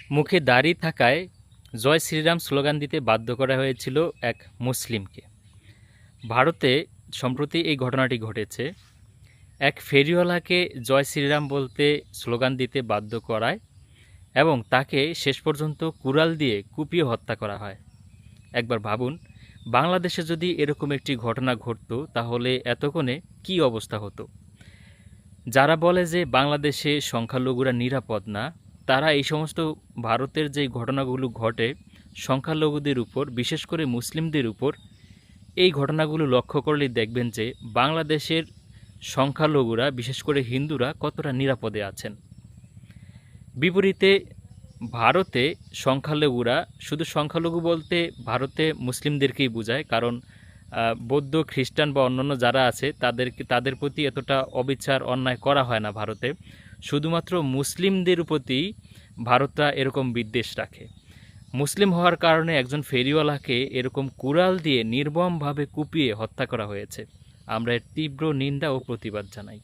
মুখে দাড়ি থাকায় জয় শ্রীরাম স্লোগান দিতে বাধ্য করা হয়েছিল এক মুসলিমকে। ভারতে সম্প্রতি এই ঘটনাটি ঘটেছে। এক ফেরিওয়ালাকে জয় শ্রীরাম বলতে স্লোগান দিতে বাধ্য করায় এবং তাকে শেষ পর্যন্ত কুড়াল দিয়ে কুপিয়ে হত্যা করা হয়। একবার ভাবুন, বাংলাদেশে যদি এরকম একটি ঘটনা ঘটতো তাহলে এতক্ষণে কী অবস্থা হতো। যারা বলে যে বাংলাদেশে সংখ্যালঘুরা নিরাপদ না, তারা এই সমস্ত ভারতের যে ঘটনাগুলো ঘটে সংখ্যালঘুদের উপর, বিশেষ করে মুসলিমদের উপর, এই ঘটনাগুলো লক্ষ্য করলেই দেখবেন যে বাংলাদেশের সংখ্যালঘুরা, বিশেষ করে হিন্দুরা, কতটা নিরাপদে আছেন। বিপরীতে ভারতে সংখ্যালঘুরা, শুধু সংখ্যালঘু বলতে ভারতে মুসলিমদেরকেই বোঝায়, কারণ বৌদ্ধ, খ্রিস্টান বা অন্যান্য যারা আছে তাদের প্রতি এতটা অবিচার, অন্যায় করা হয় না ভারতে। শুধুমাত্র মুসলিমদের প্রতি ভারতটা এরকম বিদ্বেষ রাখে। মুসলিম হওয়ার কারণে একজন ফেরিওয়ালাকে এরকম কুড়াল দিয়ে নির্মমভাবে কুপিয়ে হত্যা করা হয়েছে। আমরা এর তীব্র নিন্দা ও প্রতিবাদ জানাই।